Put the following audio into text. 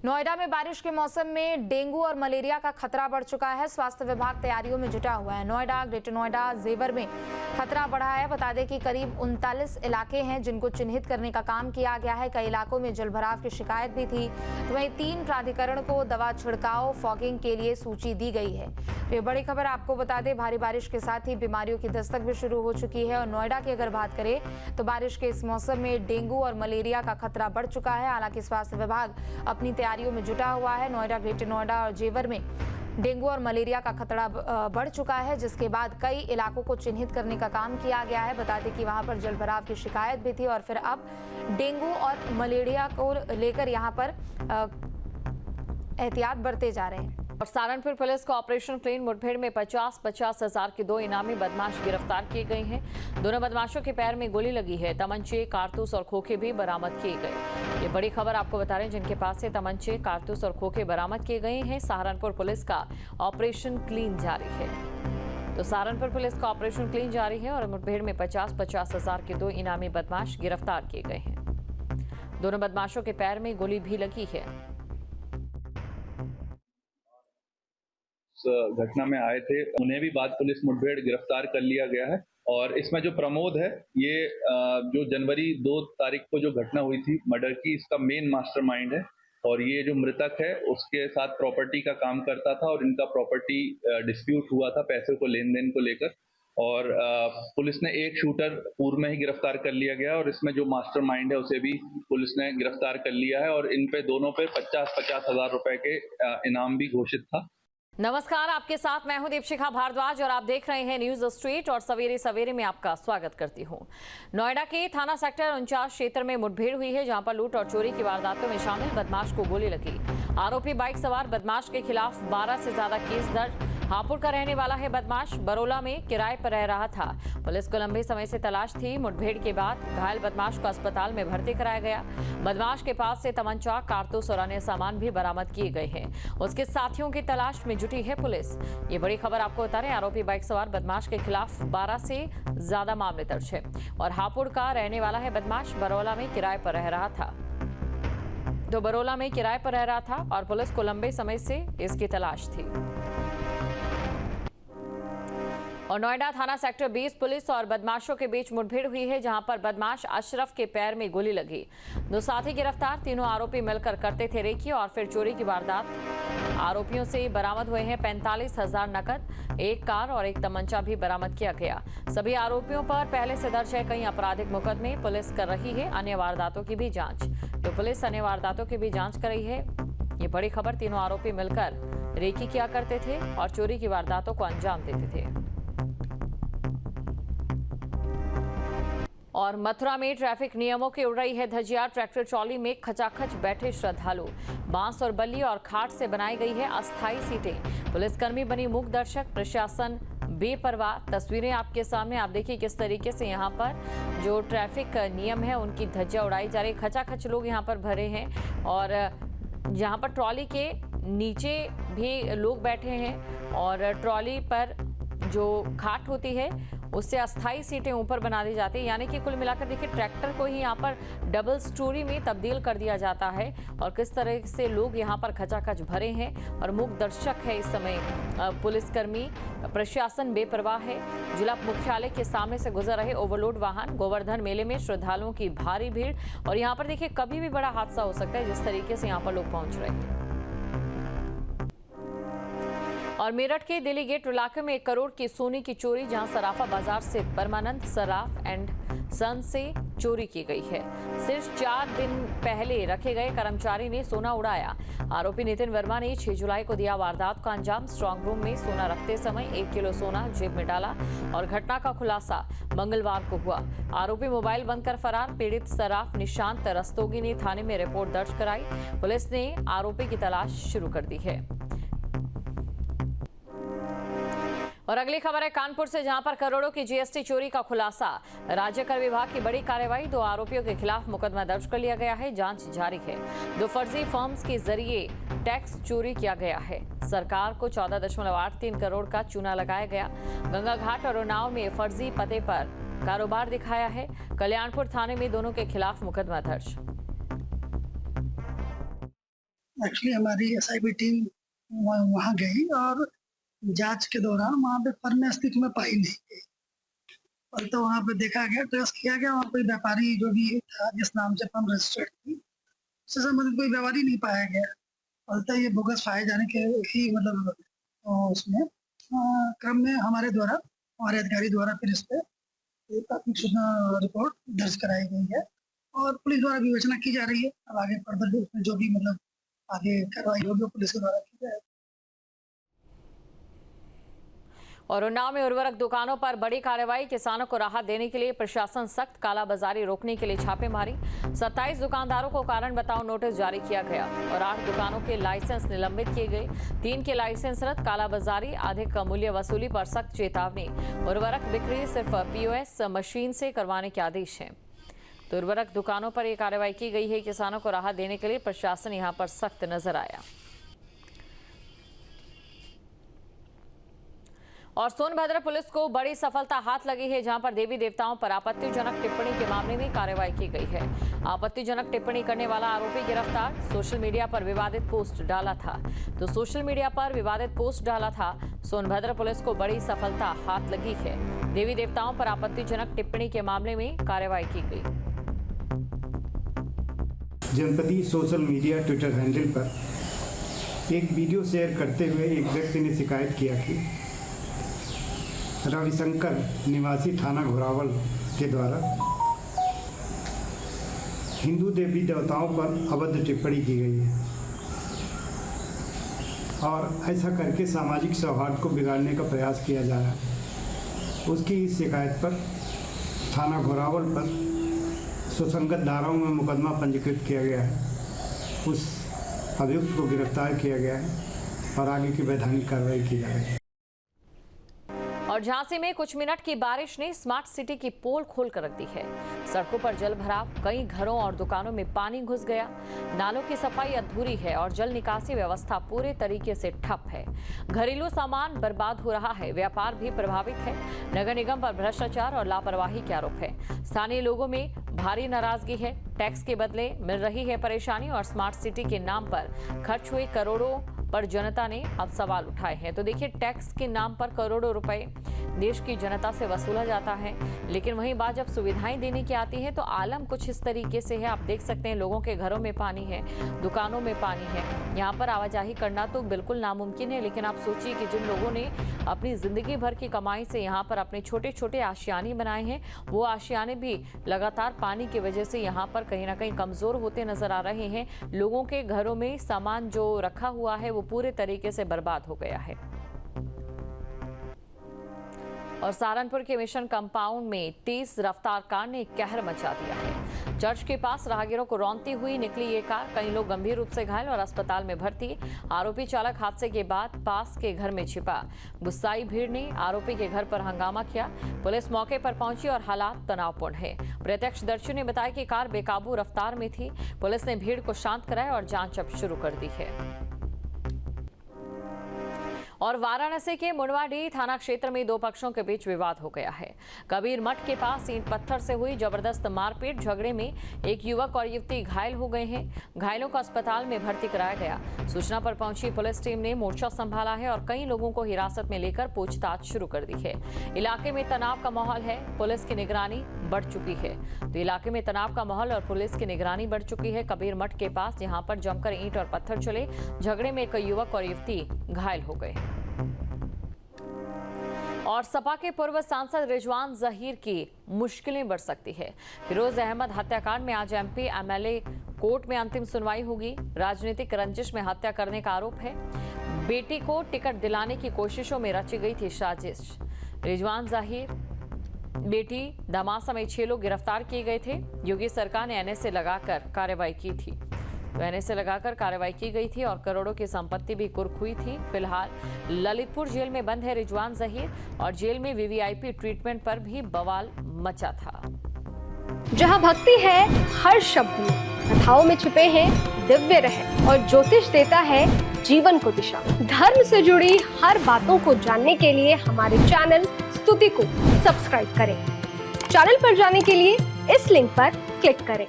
नोएडा में बारिश के मौसम में डेंगू और मलेरिया का खतरा बढ़ चुका है। स्वास्थ्य विभाग तैयारियों में जुटा हुआ है। नोएडा, ग्रेटर नोएडा, जेवर में खतरा बढ़ा है। बता दें कि करीब 39 इलाके हैं जिनको चिन्हित करने का काम किया गया है। कई इलाकों में जलभराव की शिकायत भी थी। तो वहीं 3 प्राधिकरण को दवा छिड़काव फॉगिंग के लिए सूची दी गई है। ये बड़ी खबर आपको बता दें, भारी बारिश के साथ ही बीमारियों की दस्तक भी शुरू हो चुकी है। और नोएडा की अगर बात करें तो बारिश के इस मौसम में डेंगू और मलेरिया का खतरा बढ़ चुका है। हालांकि स्वास्थ्य विभाग अपनी तैयारियों में जुटा हुआ है। नोएडा, ग्रेटर नोएडा और जेवर में डेंगू और मलेरिया का खतरा बढ़ चुका है, जिसके बाद कई इलाकों को चिन्हित करने का काम किया गया है। बता दें कि वहां पर जलभराव की शिकायत भी थी और फिर अब डेंगू और मलेरिया को लेकर यहां पर एहतियात बरते जा रहे हैं। और सहारनपुर पुलिस को ऑपरेशन क्लीन मुठभेड़ में 50-50 हजार के 2 इनामी बदमाश गिरफ्तार किए गए हैं। दोनों बदमाशों के पैर में गोली लगी है। तमंचे, कारतूस और खोखे भी बरामद किए गए। ये बड़ी खबर आपको बता रहे हैं, जिनके पास से तमंचे, कारतूस और खोखे बरामद किए गए हैं। सहारनपुर पुलिस का ऑपरेशन क्लीन जारी है। तो सहारनपुर पुलिस का ऑपरेशन क्लीन जारी है और मुठभेड़ में 50-50 हजार के 2 इनामी बदमाश गिरफ्तार किए गए हैं। दोनों बदमाशों के पैर में गोली भी लगी है। घटना में आए थे, उन्हें भी बाद पुलिस मुठभेड़ गिरफ्तार कर लिया गया है। और इसमें जो प्रमोद है, ये जो जनवरी 2 तारीख को जो घटना हुई थी मर्डर की, इसका मेन मास्टरमाइंड है। और ये जो मृतक है उसके साथ प्रॉपर्टी का काम करता था और इनका प्रॉपर्टी डिस्प्यूट हुआ था पैसे को लेन देन को लेकर। और पुलिस ने एक शूटर पूर्व में ही गिरफ्तार कर लिया गया और इसमें जो मास्टरमाइंड है उसे भी पुलिस ने गिरफ्तार कर लिया है। और इन पे दोनों पे 50-50 हजार रुपए के इनाम भी घोषित था। नमस्कार, आपके साथ मैं हूं दीपशिखा भारद्वाज और आप देख रहे हैं न्यूज स्ट्रीट। और सवेरे सवेरे में आपका स्वागत करती हूं। नोएडा के थाना सेक्टर 49 क्षेत्र में मुठभेड़ हुई है, जहां पर लूट और चोरी की वारदातों में शामिल बदमाश को गोली लगी। आरोपी बाइक सवार बदमाश के खिलाफ 12 से ज्यादा केस दर्ज। हापुड़ का रहने वाला है बदमाश, बरोला में किराए पर रह रहा था। पुलिस को लंबे समय से तलाश थी। मुठभेड़ के बाद घायल बदमाश को अस्पताल में भर्ती कराया गया। बदमाश के पास से तमंचा, कारतूस और अन्य सामान भी बरामद किए गए हैं। उसके साथियों की तलाश में जुटी है पुलिस। ये बड़ी खबर आपको बता रहे हैं, आरोपी बाइक सवार बदमाश के खिलाफ 12 से ज्यादा मामले दर्ज है। और हापुड़ का रहने वाला है बदमाश, बरोला में किराए पर रह रहा था। तो बरोला में किराए पर रह रहा था और पुलिस को लंबे समय से इसकी तलाश थी। और नोएडा थाना सेक्टर 20 पुलिस और बदमाशों के बीच मुठभेड़ हुई है, जहां पर बदमाश अशरफ के पैर में गोली लगी। 2 साथी गिरफ्तार। तीनों आरोपी मिलकर करते थे रेकी और फिर चोरी की वारदात। आरोपियों से बरामद हुए हैं 45 हजार नकद, 1 कार और 1 तमंचा भी बरामद किया गया। सभी आरोपियों पर पहले से दर्ज है कई आपराधिक मुकदमे। पुलिस कर रही है अन्य वारदातों की भी जांच। तो पुलिस अन्य वारदातों की भी जांच कर रही है। ये बड़ी खबर, तीनों आरोपी मिलकर रेकी किया करते थे और चोरी की वारदातों को अंजाम देते थे। और मथुरा में ट्रैफिक नियमों की उड़ रही है धज्जियां। ट्रैक्टर ट्रॉली में खचाखच बैठे श्रद्धालु। बांस और बल्ली और खाट से बनाई गई है अस्थायी सीटें। पुलिसकर्मी बनी मूक दर्शक, प्रशासन बेपरवाह। तस्वीरें आपके सामने, आप देखिए किस तरीके से यहाँ पर जो ट्रैफिक नियम है उनकी धज्जियां उड़ाई जा रही है। खचाखच लोग यहाँ पर भरे हैं और यहाँ पर ट्रॉली के नीचे भी लोग बैठे हैं और ट्रॉली पर जो खाट होती है उससे अस्थायी सीटें ऊपर बना दी जाती है। यानी कि कुल मिलाकर देखिए, ट्रैक्टर को ही यहाँ पर डबल स्टोरी में तब्दील कर दिया जाता है। और किस तरह से लोग यहाँ पर खचाखच भरे हैं और मूक दर्शक है इस समय पुलिसकर्मी। प्रशासन बेपरवाह है। जिला मुख्यालय के सामने से गुजर रहे ओवरलोड वाहन। गोवर्धन मेले में श्रद्धालुओं की भारी भीड़ और यहाँ पर देखिए कभी भी बड़ा हादसा हो सकता है, जिस तरीके से यहाँ पर लोग पहुंच रहे हैं। और मेरठ के दिल्ली गेट इलाके में 1 करोड़ की सोने की चोरी, जहां सराफा बाजार से परमानंद सराफ एंड सन से चोरी की गई है। सिर्फ 4 दिन पहले रखे गए कर्मचारी ने सोना उड़ाया। आरोपी नितिन वर्मा ने 6 जुलाई को दिया वारदात का अंजाम। स्ट्रांग रूम में सोना रखते समय 1 किलो सोना जेब में डाला और घटना का खुलासा मंगलवार को हुआ। आरोपी मोबाइल बंद कर फरार। पीड़ित सराफ निशांत रस्तोगी ने थाने में रिपोर्ट दर्ज कराई। पुलिस ने आरोपी की तलाश शुरू कर दी है। और अगली खबर है कानपुर से, जहां पर करोड़ों की जीएसटी चोरी का खुलासा। राज्य कर विभाग की बड़ी कार्रवाई। 2 आरोपियों के खिलाफ मुकदमा दर्ज कर लिया गया है। जांच जारी है। 2 फर्जी फर्म्स के जरिए टैक्स चोरी किया गया है। सरकार को 14.83 करोड़ का चूना लगाया गया। गंगा घाट और उन्नाव में फर्जी पते पर कारोबार दिखाया है। कल्याणपुर थाने में दोनों के खिलाफ मुकदमा दर्ज। एक्चुअली हमारी एसआईबी टीम वहाँ गई और जांच के दौरान वहाँ पे फर्म अस्तित्व में पाई नहीं गई। और तो वहाँ पे देखा गया, ट्रेस किया गया, वहाँ कोई व्यापारी जो भी था जिस नाम से फर्म रजिस्टर्ड थी उससे संबंधित कोई व्यापारी नहीं पाया गया। फलतः ये बोगस पाए जाने के ही मतलब उसमें क्रम में हमारे अधिकारी द्वारा फिर इस पे प्राथमिक सूचना रिपोर्ट दर्ज कराई गई है और पुलिस द्वारा विवेचना की जा रही है। अब आगे फर्दर जो भी मतलब आगे कार्रवाई होगी पुलिस के द्वारा की जाएगी। और उन्नाव में उर्वरक दुकानों पर बड़ी कार्रवाई, किसानों को राहत देने के लिए प्रशासन सख्त, कालाबाजारी रोकने के लिए छापेमारी। 27 दुकानदारों को कारण बताओ नोटिस जारी किया गया और 8 दुकानों के लाइसेंस निलंबित किए गए। 3 के लाइसेंस रद्द, कालाबाजारी, अधिक मूल्य वसूली पर सख्त चेतावनी। उर्वरक बिक्री सिर्फ POS मशीन से करवाने के आदेश हैं। तो उर्वरक दुकानों पर यह कार्रवाई की गई है। किसानों को राहत देने के लिए प्रशासन यहां पर सख्त नजर आया। और सोनभद्र पुलिस को बड़ी सफलता हाथ लगी है, जहां पर देवी देवताओं पर आपत्तिजनक टिप्पणी के मामले में कार्रवाई की गई है। आपत्तिजनक टिप्पणी करने वाला आरोपी गिरफ्तार। सोशल मीडिया पर विवादित पोस्ट डाला था सोनभद्र पुलिस को बड़ी सफलता हाथ लगी है। देवी देवताओं पर आपत्तिजनक टिप्पणी के मामले में कार्रवाई की गई। जनपदी सोशल मीडिया ट्विटर हैंडल पर एक वीडियो शेयर करते हुए एक व्यक्ति ने शिकायत किया कि रविशंकर निवासी थाना घोरावल के द्वारा हिंदू देवी देवताओं पर अभद्र टिप्पणी की गई है और ऐसा करके सामाजिक सौहार्द को बिगाड़ने का प्रयास किया जा रहा है। उसकी इस शिकायत पर थाना घोरावल पर सुसंगत धाराओं में मुकदमा पंजीकृत किया गया है। उस अभियुक्त को गिरफ्तार किया गया है और आगे की वैधानिक कार्रवाई की जा रही है। और झांसी में कुछ मिनट की बारिश ने स्मार्ट सिटी की पोल खोलकर रख दी है। सड़कों पर जल भराव, कई घरों और दुकानों में पानी घुस गया। नालों की सफाई अधूरी है और जल निकासी व्यवस्था पूरे तरीके से ठप है। घरेलू सामान बर्बाद हो रहा है, व्यापार भी प्रभावित है। नगर निगम पर भ्रष्टाचार और लापरवाही के आरोप है। स्थानीय लोगों में भारी नाराजगी है। टैक्स के बदले मिल रही है परेशानी और स्मार्ट सिटी के नाम पर खर्च हुए करोड़ों पर जनता ने अब सवाल उठाए हैं। तो देखिए, टैक्स के नाम पर करोड़ों रुपए देश की जनता से वसूला जाता है, लेकिन वहीं बात जब सुविधाएं देने की आती है तो आलम कुछ इस तरीके से है। आप देख सकते हैं, लोगों के घरों में पानी है, दुकानों में पानी है। यहाँ पर आवाजाही करना तो बिल्कुल नामुमकिन है, लेकिन आप सोचिए कि जिन लोगों ने अपनी जिंदगी भर की कमाई से यहाँ पर अपने छोटे छोटे आशियाने बनाए हैं, वो आशियाने भी लगातार पानी की वजह से यहाँ पर कहीं ना कहीं कमजोर होते नजर आ रहे हैं। लोगों के घरों में सामान जो रखा हुआ है वो पूरे तरीके से बर्बाद हो गया है। और सहारनपुर के मिशन कंपाउंड में तेज रफ्तार कार ने कहर मचा दिया है। चर्च के पास राहगीरों को रौंदती हुई निकली ये कार, कई लोग गंभीर रूप से घायल और अस्पताल में भर्ती। आरोपी चालक हादसे के बाद पास के घर में छिपा। गुस्साई भीड़ ने आरोपी के घर पर हंगामा किया। पुलिस मौके पर पहुंची और हालात तनावपूर्ण है। प्रत्यक्षदर्शी ने बताया कि कार बेकाबू रफ्तार में थी। पुलिस ने भीड़ को शांत कराया और जांच अब शुरू कर दी है। और वाराणसी के मुंडवाडीह थाना क्षेत्र में 2 पक्षों के बीच विवाद हो गया है। कबीर मठ के पास ईंट पत्थर से हुई जबरदस्त मारपीट झगड़े में एक युवक और युवती घायल हो गए हैं। घायलों को अस्पताल में भर्ती कराया गया। सूचना पर पहुंची पुलिस टीम ने मोर्चा संभाला है और कई लोगों को हिरासत में लेकर पूछताछ शुरू कर दी है। इलाके में तनाव का माहौल है, पुलिस की निगरानी बढ़ चुकी है। तो इलाके में तनाव का माहौल और पुलिस की निगरानी बढ़ चुकी है। कबीर मठ के पास यहां पर जमकर ईंट और पत्थर चले। झगड़े में एक युवक और युवती घायल हो गए। और सपा के पूर्व सांसद रिजवान जहीर की मुश्किलें बढ़ सकती है। फिरोज अहमद हत्याकांड में आज MP MLA कोर्ट में अंतिम सुनवाई होगी। राजनीतिक रंजिश में हत्या करने का आरोप है। बेटी को टिकट दिलाने की कोशिशों में रची गई थी साजिश। रिजवान जहीर बेटी दमाद समेत 6 लोग गिरफ्तार किए गए थे। योगी सरकार ने NSA लगाकर कार्रवाई की थी। NSA लगाकर कार्रवाई की गई थी और करोड़ों की संपत्ति भी कुर्क हुई थी। फिलहाल ललितपुर जेल में बंद है रिजवान जहीर और जेल में VVIP ट्रीटमेंट पर भी बवाल मचा था। जहां भक्ति है हर शब्द में, कथाओं में छुपे हैं दिव्य रहस्य और ज्योतिष देता है जीवन को दिशा। धर्म से जुड़ी हर बातों को जानने के लिए हमारे चैनल स्तुति को सब्सक्राइब करें। चैनल पर जाने के लिए इस लिंक पर क्लिक करें।